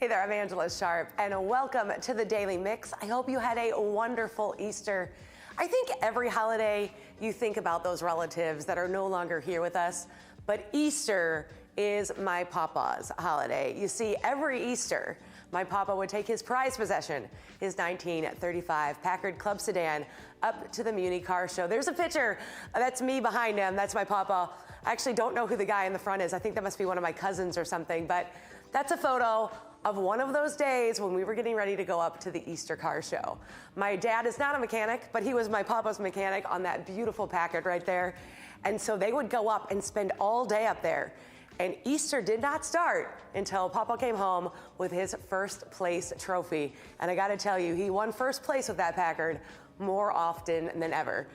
Hey there, I'm Angella Sharpe, and welcome to the Daily Mix. I hope you had a wonderful Easter. I think every holiday you think about those relatives that are no longer here with us, but Easter is my papa's holiday. You see, every Easter, my papa would take his prized possession, his 1935 Packard Club sedan, up to the Muni Car Show. There's a picture. That's me behind him. That's my papa. I actually don't know who the guy in the front is. I think that must be one of my cousins or something, but that's a photo of one of those days when we were getting ready to go up to the Easter Car Show. My dad is not a mechanic, but he was my papa's mechanic on that beautiful Packard right there. And so they would go up and spend all day up there. And Easter did not start until Papa came home with his first place trophy. And I gotta tell you, he won first place with that Packard more often than ever.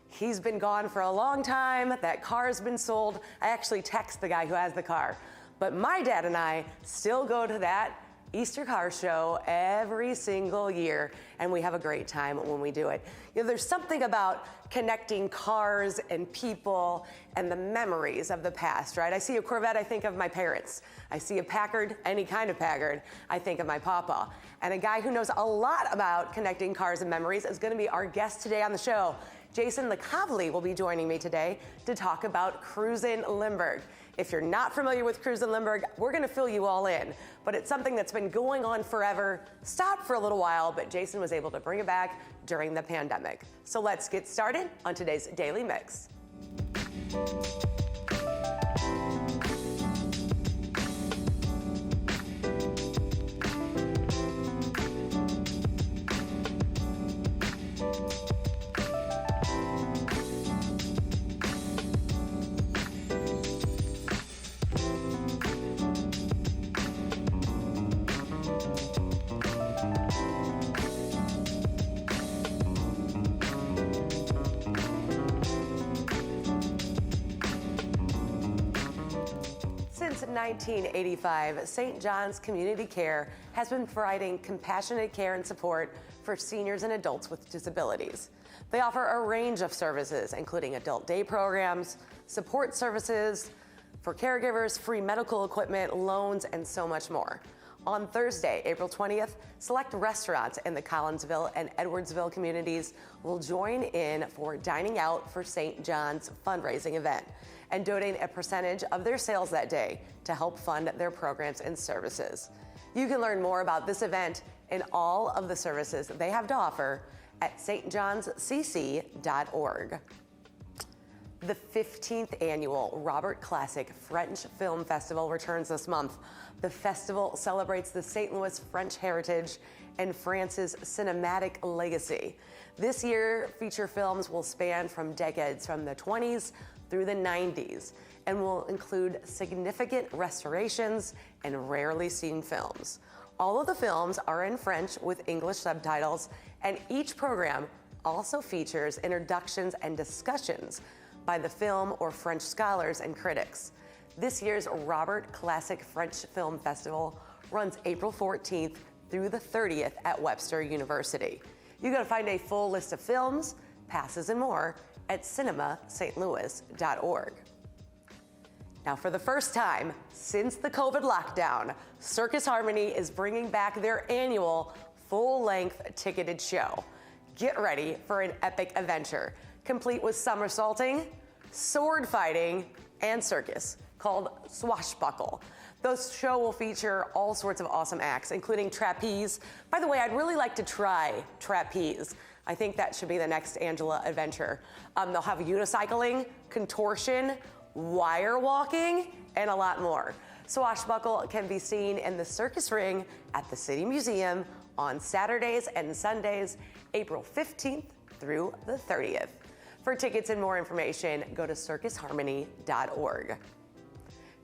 He's been gone for a long time. That car's been sold. I actually text the guy who has the car. But my dad and I still go to that Easter Car Show every single year, and we have a great time when we do it. You know, there's something about connecting cars and people and the memories of the past, right? I see a Corvette, I think of my parents. I see a Packard, any kind of Packard, I think of my papa. And a guy who knows a lot about connecting cars and memories is gonna be our guest today on the show. LiCavoli will be joining me today to talk about Cruisin Lindbergh. If you're not familiar with Cruisin Lindbergh, we're gonna fill you all in, but it's something that's been going on forever, stopped for a little while, but Jason was able to bring it back during the pandemic. So let's get started on today's Daily Mix. Since 1985, St. John's Community Care has been providing compassionate care and support for seniors and adults with disabilities. They offer a range of services, including adult day programs, support services for caregivers, free medical equipment, loans, and so much more. On Thursday, April 20th, select restaurants in the Collinsville and Edwardsville communities will join in for Dining Out for St. John's fundraising event and donate a percentage of their sales that day to help fund their programs and services. You can learn more about this event and all of the services they have to offer at stjohnscc.org. The 15th annual Robert Classic French Film Festival returns this month. The festival celebrates the St. Louis French heritage and France's cinematic legacy. This year, feature films will span from decades from the 20s through the 90s and will include significant restorations and rarely seen films. All of the films are in French with English subtitles, and each program also features introductions and discussions by the film or French scholars and critics. This year's Robert Classic French Film Festival runs April 14th through the 30th at Webster University. You can find a full list of films, passes, and more at cinemastlouis.org. Now, for the first time since the COVID lockdown, Circus Harmony is bringing back their annual full-length ticketed show. Get ready for an epic adventure, complete with somersaulting, sword fighting, and circus, called Swashbuckle. The show will feature all sorts of awesome acts, including trapeze. By the way, I'd really like to try trapeze. I think that should be the next Angella adventure. They'll have unicycling, contortion, wire walking, and a lot more. Swashbuckle can be seen in the Circus Ring at the City Museum on Saturdays and Sundays, April 15th through the 30th. For tickets and more information, go to circusharmony.org.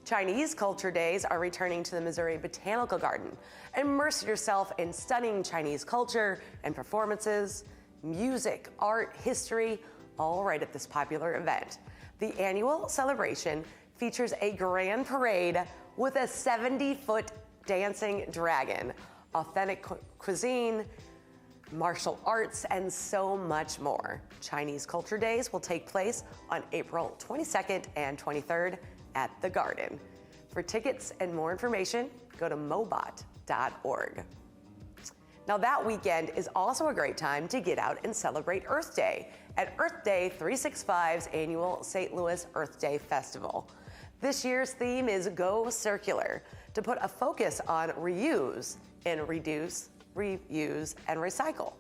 Chinese Culture Days are returning to the Missouri Botanical Garden. Immerse yourself in stunning Chinese culture and performances, music, art, history, all right at this popular event. The annual celebration features a grand parade with a 70-foot dancing dragon, authentic cuisine, martial arts, and so much more. Chinese Culture Days will take place on April 22nd and 23rd at the Garden. For tickets and more information, go to mobot.org. Now that weekend is also a great time to get out and celebrate Earth Day at Earth Day 365's annual St. Louis Earth Day Festival. This year's theme is Go Circular, to put a focus on reuse and reduce, reuse, and recycle.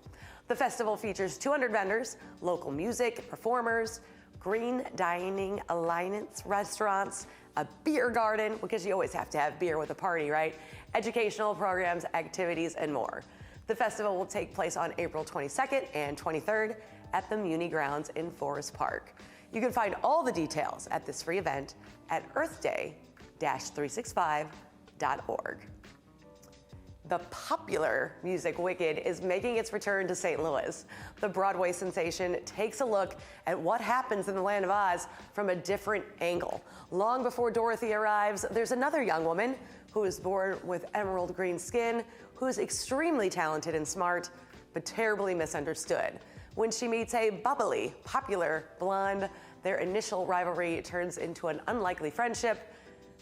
The festival features 200 vendors, local music, performers, green dining alliance restaurants, a beer garden, because you always have to have beer with a party, right? Educational programs, activities, and more. The festival will take place on April 22nd and 23rd at the Muni Grounds in Forest Park. You can find all the details at this free event at earthday-365.org. The popular music Wicked is making its return to St. Louis. The Broadway sensation takes a look at what happens in the Land of Oz from a different angle. Long before Dorothy arrives, there's another young woman who is born with emerald green skin, who is extremely talented and smart, but terribly misunderstood. When she meets a bubbly, popular blonde, their initial rivalry turns into an unlikely friendship.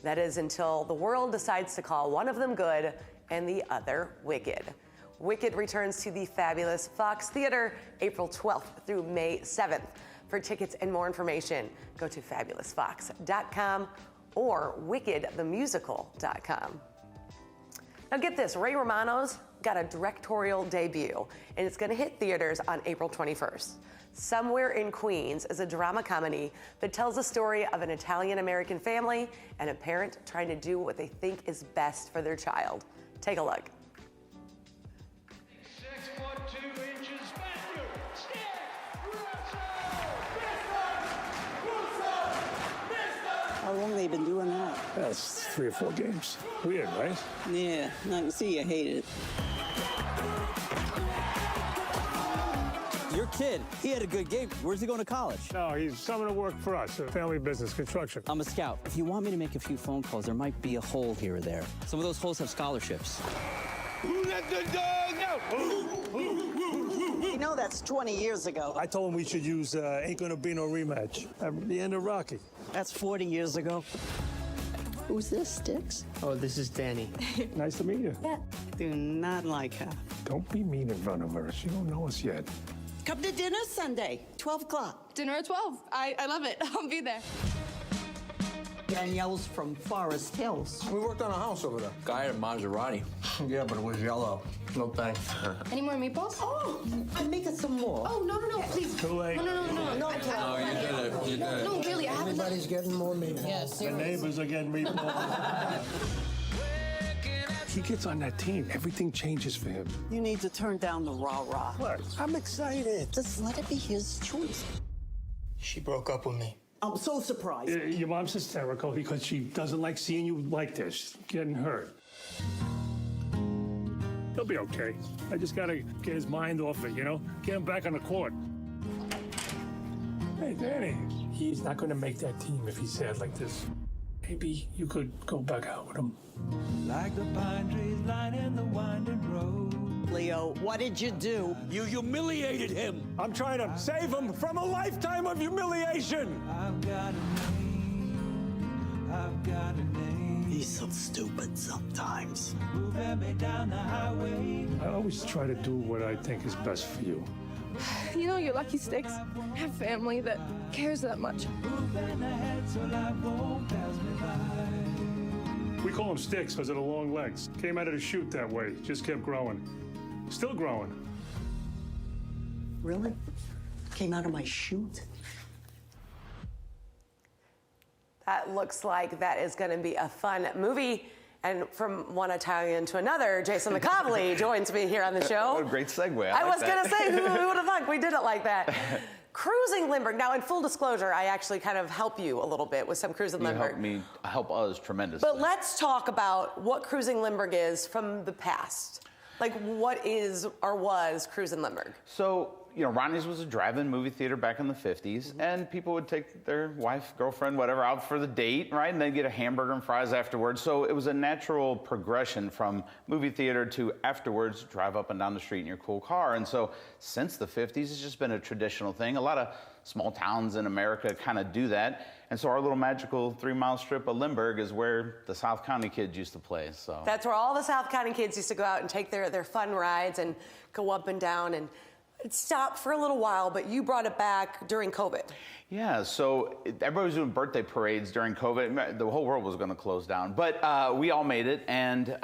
That is until the world decides to call one of them good and the other wicked. Wicked returns to the fabulous Fox Theater April 12th through May 7th. For tickets and more information, go to fabulousfox.com or wickedthemusical.com. Now get this, Ray Romano's got a directorial debut, and it's gonna hit theaters on April 21st. Somewhere in Queens is a drama comedy that tells the story of an Italian-American family and a parent trying to do what they think is best for their child. Take a look. 6 foot 2 inches, Matthew, stick, How long have they been doing that? That's 3 or 4 games. Weird, right? Yeah, I can see you hate it. Your kid, he had a good game. Where's he going to college? No, he's coming to work for us, a family business, construction. I'm a scout. If you want me to make a few phone calls, there might be a hole here or there. Some of those holes have scholarships. Who let the dog out? You know that's 20 years ago. I told him we should use Ain't Gonna Be No Rematch at the end of Rocky. That's 40 years ago. Who's this, Sticks? Oh, this is Danny. Nice to meet you. Yeah. Do not like her. Don't be mean in front of her. She don't know us yet. Come to dinner Sunday, 12 o'clock. Dinner at 12. I love it. I'll be there. Danielle's from Forest Hills. We worked on a house over there. Guy had a Maserati. Yeah, but it was yellow. No thanks. Any more meatballs? Oh, I'm making some more. Oh, no, please. Too late. No. No, You did it. You did it. No, really, I haven't. Everybody's getting more meat. Yes. The neighbors are getting me. He gets on that team. Everything changes for him. You need to turn down the rah-rah. What? I'm excited. Just let it be his choice. She broke up with me. I'm so surprised. Your mom's hysterical because she doesn't like seeing you like this, getting hurt. He'll be okay. I just gotta get his mind off it, you know? Get him back on the court. Hey, Danny, he's not gonna make that team if he's sad like this. Maybe you could go back out with him. Like the pine trees lining the winding road. Leo, what did you do? You humiliated him. I'm trying to save him from a lifetime of humiliation. I've got a name. I've got a name. He's so stupid sometimes. Moving me down the highway. I always try to do what I think is best for you. You know, you're lucky, Sticks. Have family that cares that much. Moving ahead so life won't pass me by. We call him Sticks because of the long legs. Came out of the chute that way. Just kept growing. Still growing. Really? Came out of my chute? That looks like that is going to be a fun movie. And from one Italian to another, Jason LiCavoli joins me here on the show. What a great segue. I was going to say, who would have thought we did it like that? Cruisin Lindbergh. Now, in full disclosure, I actually kind of help you a little bit with some Cruisin Lindbergh. You help us tremendously. But let's talk about what Cruisin Lindbergh is from the past. Like, what is or was Cruisin Lindbergh? So, Ronnie's was a drive-in movie theater back in the 50s, and people would take their wife, girlfriend, whatever, out for the date, right? And then get a hamburger and fries afterwards. So it was a natural progression from movie theater to afterwards, drive up and down the street in your cool car. And so since the 50s, it's just been a traditional thing. A lot of small towns in America kind of do that. And so our little magical 3-mile strip of Lindbergh is where the South County kids used to play. So that's where all the South County kids used to go out and take their fun rides and go up and down. And it stopped for a little while, but you brought it back during COVID. Yeah, so everybody was doing birthday parades during COVID. The whole world was going to close down, but we all made it, and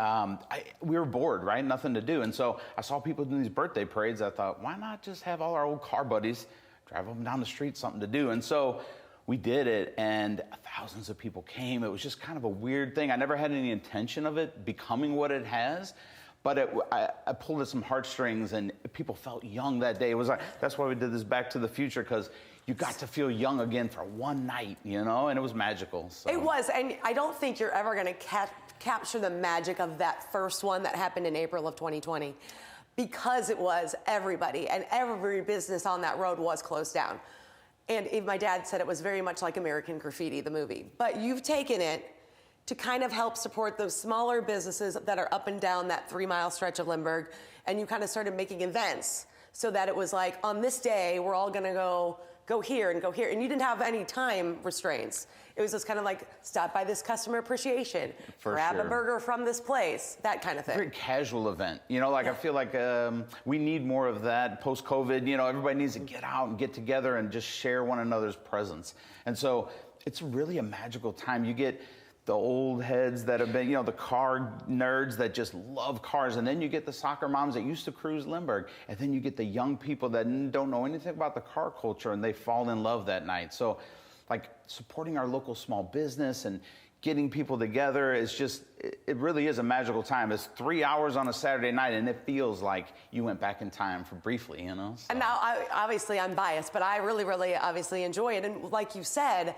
we were bored, right? Nothing to do. And so I saw people doing these birthday parades. I thought, why not just have all our old car buddies drive up and down the street, something to do? And so we did it, and thousands of people came. It was just kind of a weird thing. I never had any intention of it becoming what it has. But I pulled at some heartstrings, and people felt young that day. It was like, that's why we did this Back to the Future, because you got to feel young again for one night, and it was magical. So. It was, and I don't think you're ever going to capture the magic of that first one that happened in April of 2020, because it was everybody, and every business on that road was closed down. And my dad said it was very much like American Graffiti, the movie. But you've taken it to kind of help support those smaller businesses that are up and down that 3-mile stretch of Lindbergh, and you kind of started making events so that it was like, on this day, we're all gonna go here and go here, and you didn't have any time restraints. It was just kind of like, stop by this customer appreciation, grab a burger from this place, that kind of thing. Very casual event. I feel like we need more of that post-COVID. Everybody needs to get out and get together and just share one another's presence. And so it's really a magical time. You get the old heads that have been, the car nerds that just love cars. And then you get the soccer moms that used to cruise Lindbergh. And then you get the young people that don't know anything about the car culture, and they fall in love that night. So, supporting our local small business and getting people together is just, it really is a magical time. It's 3 hours on a Saturday night, and it feels like you went back in time for briefly, So. And now, obviously, I'm biased, but I really, really obviously enjoy it. And like you said,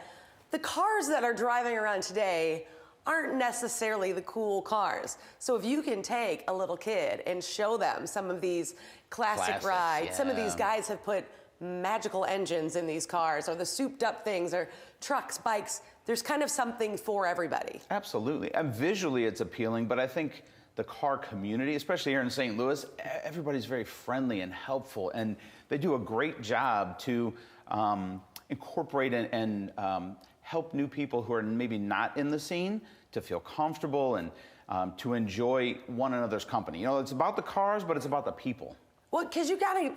the cars that are driving around today aren't necessarily the cool cars. So if you can take a little kid and show them some of these classic rides, yeah. Some of these guys have put magical engines in these cars, or the souped up things, or trucks, bikes. There's kind of something for everybody. Absolutely. And visually it's appealing, but I think the car community, especially here in St. Louis, everybody's very friendly and helpful, and they do a great job to incorporate and help new people who are maybe not in the scene to feel comfortable and to enjoy one another's company. It's about the cars, but it's about the people. Well, because you gotta,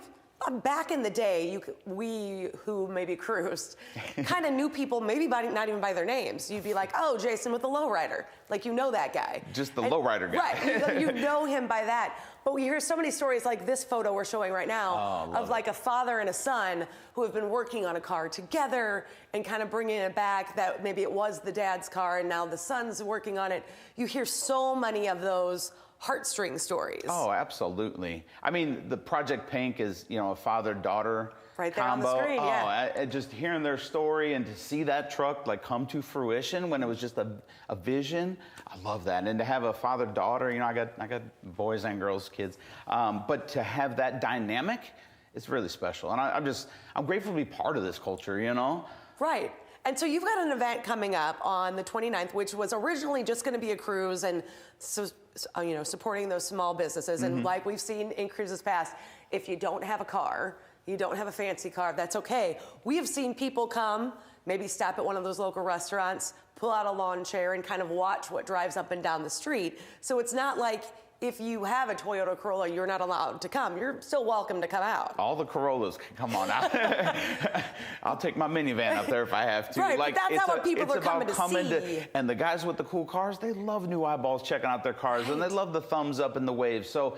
back in the day, we who maybe cruised kind of knew people, maybe not even by their names. You'd be like, oh, Jason with the lowrider. Like, that guy. Just the lowrider guy. Right, you know him by that. But we hear so many stories like this photo we're showing right now of like a father and a son who have been working on a car together and kind of bringing it back, that maybe it was the dad's car and now the son's working on it. You hear so many of those heartstring stories. Oh, absolutely. I mean, the Project Pink is, a father-daughter right there combo. On the screen, yeah. Just hearing their story and to see that truck come to fruition when it was just a vision, I love that. And to have a father-daughter, I got boys and girls, kids, but to have that dynamic, it's really special. And I'm grateful to be part of this culture, Right. And so you've got an event coming up on the 29th, which was originally just going to be a cruise, and so, supporting those small businesses. Mm-hmm. And like we've seen in cruises past, if you don't have a car, you don't have a fancy car, that's okay. We have seen people come, maybe stop at one of those local restaurants, pull out a lawn chair and kind of watch what drives up and down the street. So it's not like if you have a Toyota Corolla, you're not allowed to come. You're still welcome to come out. All the Corollas can come on out. I'll take my minivan up there if I have to. Right, but that's not what people are coming to see. And the guys with the cool cars, they love new eyeballs checking out their cars, right. And they love the thumbs up and the waves. So,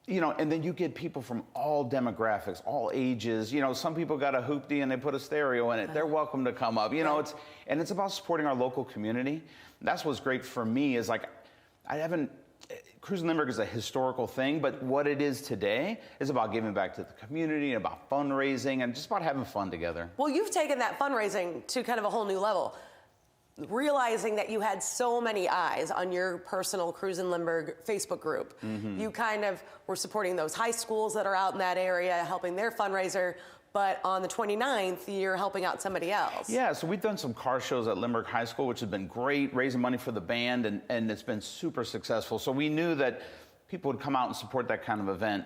and then you get people from all demographics, all ages. Some people got a hoopty and they put a stereo in it. They're welcome to come up. It's about supporting our local community. That's what's great for me is Cruisin Lindbergh is a historical thing, but what it is today is about giving back to the community and about fundraising and just about having fun together. Well, you've taken that fundraising to kind of a whole new level. realizing that you had so many eyes on your personal Cruisin Lindbergh Facebook group. You kind of were supporting those high schools that are out in that area, helping their fundraiser. But on the 29th, you're helping out somebody else. Yeah, so we've done some car shows at Lindbergh High School, which has been great, raising money for the band, and it's been super successful. So we knew that people would come out and support that kind of event.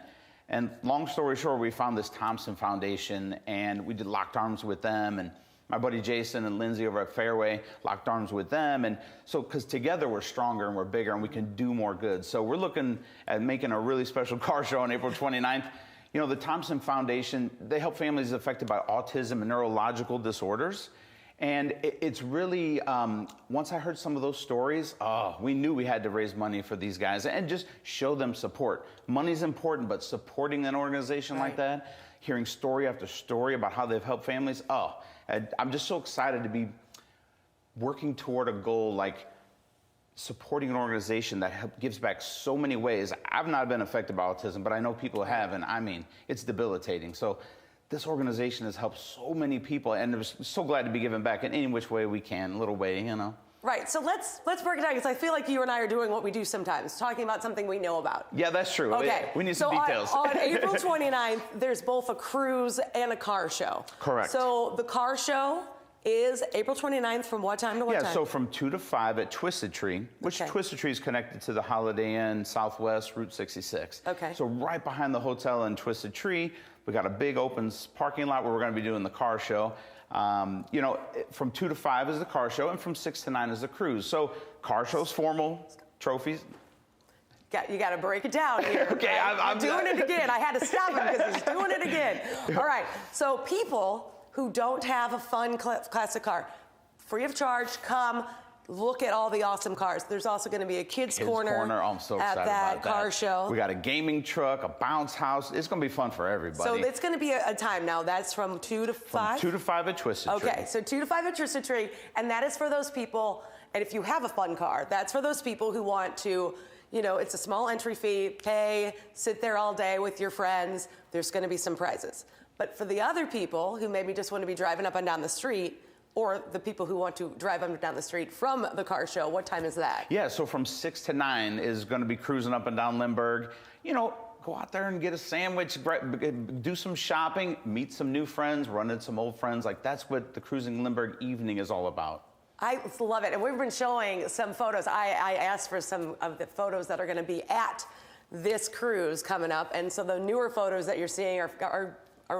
And long story short, we found this Thompson Foundation, and we did locked arms with them, and my buddy Jason and Lindsay over at Fairway locked arms with them. And so, because together we're stronger and we're bigger and we can do more good. So we're looking at making a really special car show on April 29th. You know, the Thompson Foundation, they help families affected by autism and neurological disorders. And it's really, once I heard some of those stories, we knew we had to raise money for these guys and just show them support. Money's important, but supporting an organization like that, hearing story after story about how they've helped families, I'm just so excited to be working toward a goal like supporting an organization that gives back so many ways. I've not been affected by autism, but I know people have, and I mean, it's debilitating. So this organization has helped so many people, and I'm so glad to be giving back in any which way we can, a little way, you know. Right, so let's break it down, because I feel like you and I are doing what we do sometimes, talking about something we know about. Yeah, that's true. Okay. We need some details. On April 29th, there's both a cruise and a car show. Correct. So the car show is April 29th from what time to what time? Yeah, so from 2 to 5 at Twisted Tree, which Twisted Tree is connected to the Holiday Inn Southwest Route 66. Okay. So right behind the hotel in Twisted Tree, we got a big open parking lot where we're going to be doing the car show. You know, from 2 to 5 is the car show, and from 6 to 9 is the cruise. So car show's formal, trophies. You got to break it down here. Okay, right? I'm doing it again. I had to stop him because he's doing it again. All right, so people who don't have a fun classic car, free of charge, come look at all the awesome cars. There's also going to be a kids corner Oh, I'm so excited at that about that car show. We got a gaming truck, a bounce house. It's going to be fun for everybody. So it's going to be a time now. That's from 2 to 5? From 2 to 5 at Twisted Tree. Okay, so 2 to 5 at Twisted Tree, and that is for those people, and if you have a fun car, that's for those people who want to, you know, it's a small entry fee, pay, sit there all day with your friends. There's going to be some prizes. But for the other people who maybe just want to be driving up and down the street, or the people who want to drive up and down the street from the car show, what time is that? Yeah, so from 6 to 9 is going to be cruising up and down Lindbergh. You know, go out there and get a sandwich, do some shopping, meet some new friends, run into some old friends. Like, that's what the Cruisin Lindbergh evening is all about. I love it. And we've been showing some photos. I asked for some of the photos that are going to be at this cruise coming up. And so the newer photos that you're seeing are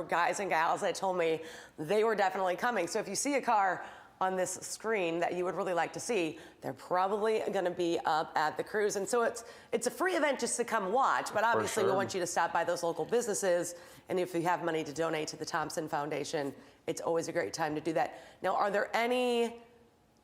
guys and gals that told me they were definitely coming. So if you see a car on this screen that you would really like to see, they're probably going to be up at the cruise. And so it's a free event just to come watch, but obviously we want you to stop by those local businesses. And if you have money to donate to the Thompson Foundation, it's always a great time to do that. Now, are there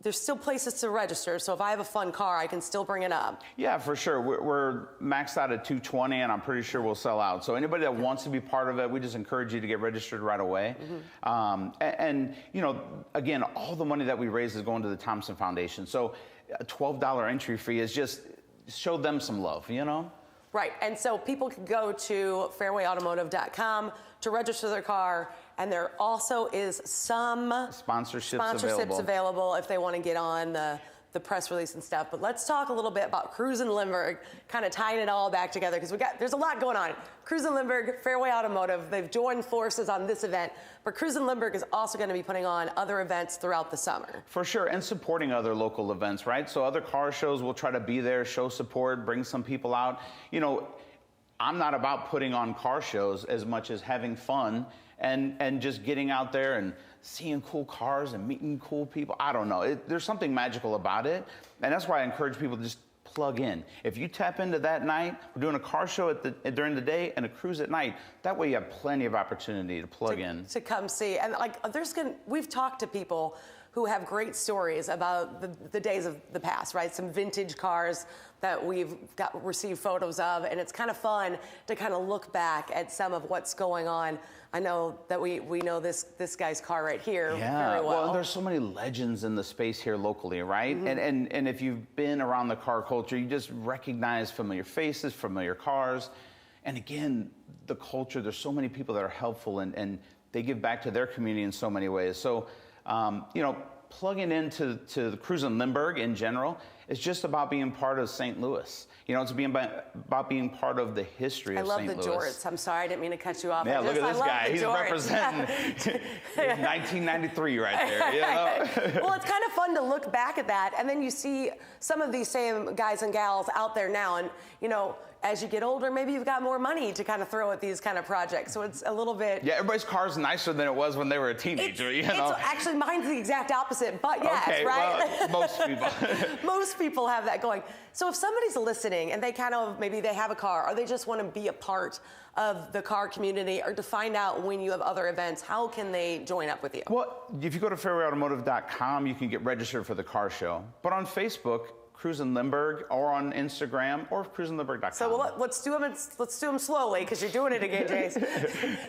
there's still places to register, so if I have a fun car, I can still bring it up. Yeah, for sure. We're maxed out at 220, and I'm pretty sure we'll sell out. So anybody that wants to be part of it, we just encourage you to get registered right away. And you know, again, all the money that we raise is going to the Thompson Foundation. So a $12 entry fee is just show them some love, you know? Right, and so people can go to fairwayautomotive.com to register their car, and there also is some sponsorships available if they want to get on the press release and stuff. But let's talk a little bit about Cruisin Lindbergh, kind of tying it all back together, because there's a lot going on. Cruisin Lindbergh, Fairway Automotive, they've joined forces on this event, but Cruisin Lindbergh is also going to be putting on other events throughout the summer. For sure, and supporting other local events, right? So other car shows will try to be there, show support, bring some people out. You know, I'm not about putting on car shows as much as having fun and just getting out there and seeing cool cars and meeting cool people. I don't know. There's something magical about it. And that's why I encourage people to just plug in. If you tap into that night, we're doing a car show during the day and a cruise at night. That way you have plenty of opportunity to plug in. To come see. And like we've talked to people who have great stories about the days of the past, right? Some vintage cars that we've received photos of, and it's kind of fun to kind of look back at some of what's going on. I know that we know this guy's car right here very well. Well, there's so many legends in the space here locally, right? And if you've been around the car culture, you just recognize familiar faces, familiar cars. And again, the culture, there's so many people that are helpful and they give back to their community in so many ways. So, you know, plugging into the Cruisin Lindbergh in general is just about being part of St. Louis. You know, it's about being part of the history of St. Louis. I love the jorts. I'm sorry, I didn't mean to cut you off. Yeah, look at this guy. He's jorts. representing 1993 right there. You know? Well, it's kind of fun to look back at that, and then you see some of these same guys and gals out there now, and you know, as you get older, maybe you've got more money to kind of throw at these kind of projects. So it's a little bit. Yeah, everybody's car's nicer than it was when they were a teenager. You know? It's actually, mine's the exact opposite, but yes, okay, right? Well, most people. Most people have that going. So if somebody's listening and they kind of, maybe they have a car or they just want to be a part of the car community or to find out when you have other events, how can they join up with you? Well, if you go to fairwayautomotive.com, you can get registered for the car show. But on Facebook, Cruisin Lindbergh, or on Instagram, or cruisinlindbergh.com. So let's do them slowly, because you're doing it again, Jace.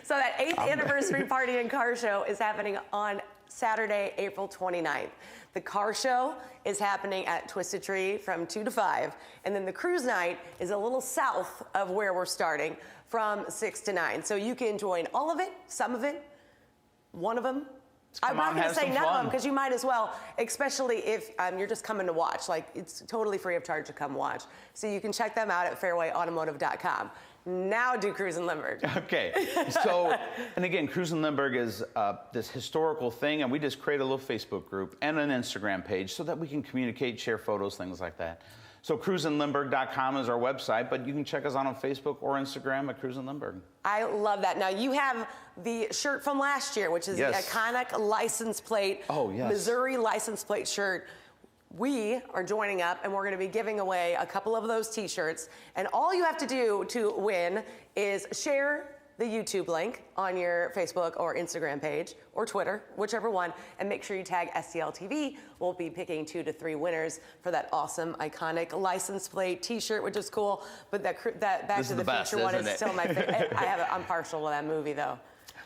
So that 8th anniversary party and car show is happening on Saturday, April 29th. The car show is happening at Twisted Tree from 2 to 5, and then the cruise night is a little south of where we're starting from 6 to 9. So you can join all of it, some of it, one of them. I'm not going to say none of them, because you might as well, especially if you're just coming to watch. Like, it's totally free of charge to come watch. So you can check them out at fairwayautomotive.com. Now do Cruisin Lindbergh. Okay. So, and again, Cruisin Lindbergh is this historical thing, and we just create a little Facebook group and an Instagram page so that we can communicate, share photos, things like that. So cruisinlindbergh.com is our website, but you can check us out on Facebook or Instagram at Cruisin Lindbergh. I love that. Now, you have the shirt from last year, which is the iconic license plate, Missouri license plate shirt. We are joining up, and we're going to be giving away a couple of those T-shirts. And all you have to do to win is share the YouTube link on your Facebook or Instagram page or Twitter, whichever one, and make sure you tag STLTV. We'll be picking 2 to 3 winners for that awesome, iconic license plate T-shirt, which is cool. But that Back to the Future one is still my favorite. I'm partial to that movie, though.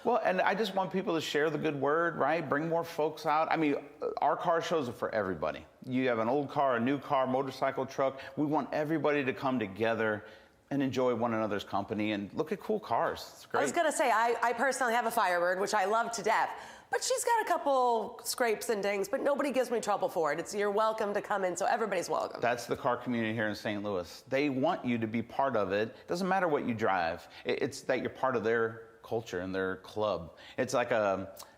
Well, and I just want people to share the good word, right? Bring more folks out. I mean, our car shows are for everybody. You have an old car, a new car, motorcycle, truck. We want everybody to come together and enjoy one another's company and look at cool cars. It's great. I was going to say, I personally have a Firebird, which I love to death, but she's got a couple scrapes and dings, but nobody gives me trouble for it. You're welcome to come in, so everybody's welcome. That's the car community here in St. Louis. They want you to be part of it. Doesn't matter what you drive. It's that you're part of their culture and their club. It's like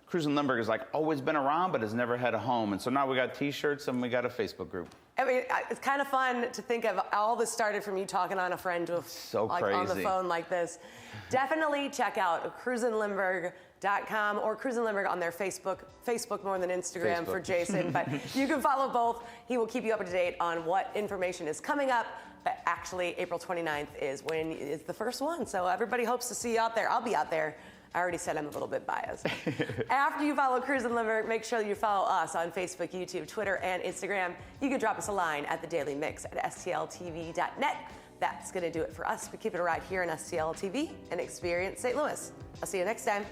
Cruisin Lindbergh has like always been around, but has never had a home. And so now we got T-shirts and we got a Facebook group. I mean, it's kind of fun to think of all this started from you talking on a friend to on the phone like this. Definitely check out cruisinlindbergh.com or Cruisin Lindbergh on their Facebook more than Instagram for Jason. But you can follow both. He will keep you up to date on what information is coming up. But actually, April 29th is the first one. So everybody hopes to see you out there. I'll be out there. I already said I'm a little bit biased. After you follow Cruisin Lindbergh, make sure you follow us on Facebook, YouTube, Twitter, and Instagram. You can drop us a line at the Daily Mix at stltv.net. That's going to do it for us. We keep it right here on STL TV and Experience St. Louis. I'll see you next time.